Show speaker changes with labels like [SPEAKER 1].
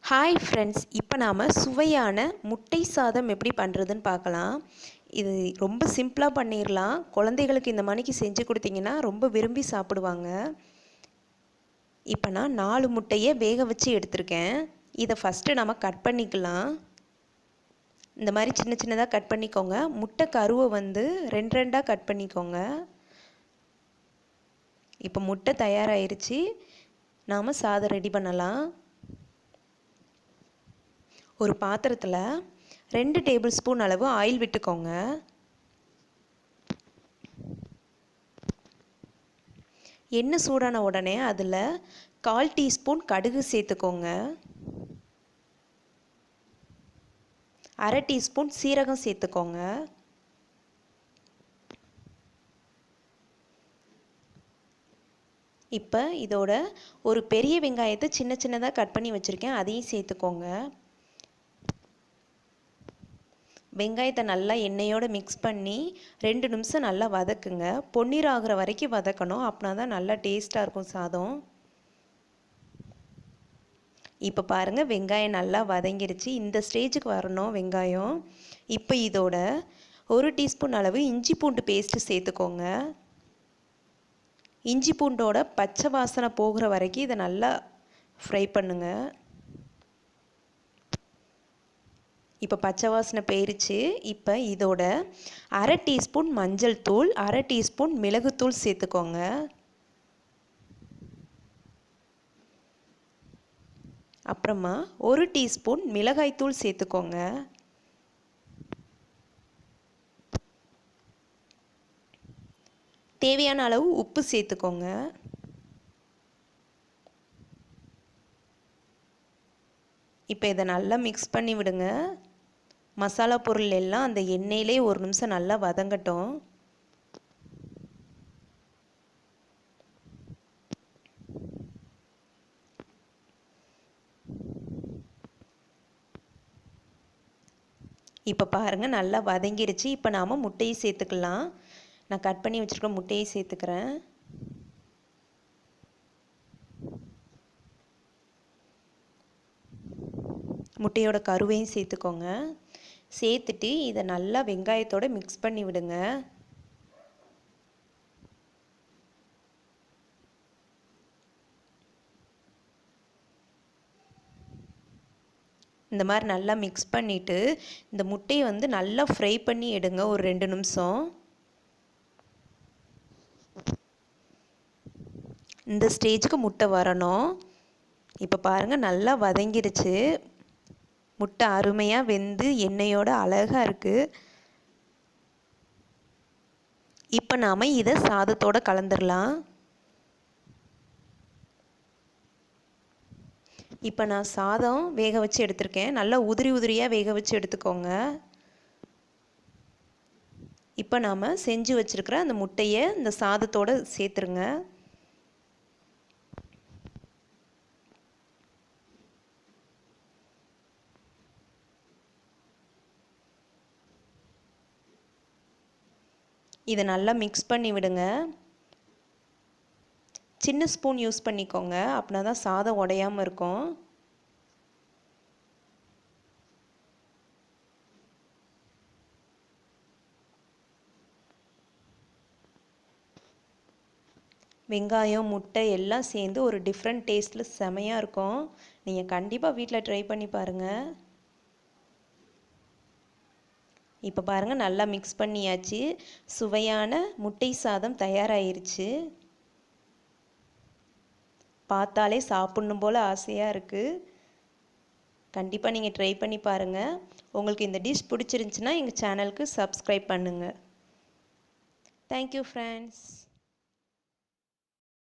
[SPEAKER 1] Hi friends, இப்போ நாம் சுவையான முட்டை சாதம் எப்படி பண்ணுறதுன்னு பார்க்கலாம். இது ரொம்ப சிம்பிளாக பண்ணிடலாம். குழந்தைகளுக்கு இந்த மணிக்கு செஞ்சு கொடுத்தீங்கன்னா ரொம்ப விரும்பி சாப்பிடுவாங்க. இப்போ நான் 4 முட்டையை வேக வச்சு எடுத்திருக்கேன். இதை ஃபஸ்ட்டு நம்ம கட் பண்ணிக்கலாம். இந்த மாதிரி சின்ன சின்னதாக கட் பண்ணிக்கோங்க. முட்டை கருவை வந்து 2 கட் பண்ணிக்கோங்க. இப்போ முட்டை தயாராகிருச்சு. நாம் சாதம் ரெடி பண்ணலாம். ஒரு பாத்திரத்தில் 2 டேபிள் ஸ்பூன் அளவு ஆயில் விட்டுக்கோங்க. எண்ணெய் சூடான உடனே அதில் 1/4 டீஸ்பூன் கடுகு சேர்த்துக்கோங்க. 1/2 டீஸ்பூன் சீரகம் சேர்த்துக்கோங்க. இப்போ இதோட ஒரு பெரிய வெங்காயத்தை சின்ன சின்னதாக கட் பண்ணி வச்சுருக்கேன், அதையும் சேர்த்துக்கோங்க. வெங்காயத்தை நல்லா எண்ணெயோடு மிக்ஸ் பண்ணி 2 நிமிஷம் நல்லா வதக்குங்க. பொன்னிறம் ஆகிற வரைக்கும் வதக்கணும், அப்படின்னா தான் நல்லா டேஸ்ட்டாக இருக்கும் சாதம். இப்போ பாருங்கள், வெங்காயம் நல்லா வதங்கிருச்சு. இந்த ஸ்டேஜுக்கு வரணும் வெங்காயம். இப்போ இதோட 1 டீஸ்பூன் அளவு இஞ்சி பூண்டு பேஸ்ட்டு சேர்த்துக்கோங்க. இஞ்சி பூண்டோட பச்சை வாசனை போகிற வரைக்கும் இதை நல்லா ஃப்ரை பண்ணுங்கள். இப்போ பச்சை வாசனை போயிருச்சு. இப்போ இதோட 1/2 டீஸ்பூன் மஞ்சள் தூள், 1/2 டீஸ்பூன் மிளகுத்தூள் சேர்த்துக்கோங்க. அப்புறமா 1 டீஸ்பூன் மிளகாய்த்தூள் சேர்த்துக்கோங்க. தேவையான அளவு உப்பு சேர்த்துக்கோங்க. இப்போ இதை நல்லா மிக்ஸ் பண்ணி விடுங்க. மசாலா பொருள் எல்லாம் அந்த எண்ணெயிலே 1 நிமிஷம் நல்லா வதங்கட்டும். இப்போ பாருங்கள், நல்லா வதங்கிருச்சு. இப்போ நாம் முட்டையை சேர்த்துக்கலாம். நான் கட் பண்ணி வச்சுருக்க முட்டையை சேர்த்துக்கிறேன். முட்டையோட கருவையும் சேர்த்துக்கோங்க. சேர்த்துட்டு இதை நல்லா வெங்காயத்தோடு மிக்ஸ் பண்ணி விடுங்க. இந்த மாதிரி நல்லா மிக்ஸ் பண்ணிவிட்டு இந்த முட்டையை வந்து நல்லா ஃப்ரை பண்ணி எடுங்க ஒரு 2 நிமிஷம். இந்த ஸ்டேஜுக்கு முட்டை வரணும். இப்போ பாருங்கள், நல்லா வதங்கிருச்சு. முட்டை அருமையாக வெந்து எண்ணெயோட அழகாக இருக்குது. இப்போ நாம் இதை சாதத்தோடு கலந்துடலாம். இப்போ நான் சாதம் வேக வச்சு எடுத்திருக்கேன். நல்லா உதிரி உதிரியாக வேக வச்சு எடுத்துக்கோங்க. இப்போ நாம் செஞ்சு வச்சுருக்கிற அந்த முட்டையை இந்த சாதத்தோடு சேர்த்துருங்க. இதை நல்லா மிக்ஸ் பண்ணி விடுங்க. சின்ன ஸ்பூன் யூஸ் பண்ணிக்கோங்க, அப்படின்னா தான் சாதம் உடையாமல் இருக்கும். வெங்காயம் முட்டை எல்லாம் சேர்ந்து ஒரு டிஃப்ரெண்ட் டேஸ்ட்டில் செமையாக இருக்கும். நீங்கள் கண்டிப்பாக வீட்டில் ட்ரை பண்ணி பாருங்கள். இப்போ பாருங்கள், நல்லா மிக்ஸ் பண்ணியாச்சு. சுவையான முட்டை சாதம் தயாராகிருச்சு. பார்த்தாலே சாப்பிட்ணும் போல் ஆசையாக இருக்குது. கண்டிப்பாக நீங்கள் ட்ரை பண்ணி பாருங்கள். உங்களுக்கு இந்த டிஷ் பிடிச்சிருந்துச்சின்னா எங்கள் சேனலுக்கு சப்ஸ்கிரைப் பண்ணுங்கள். Thank you friends.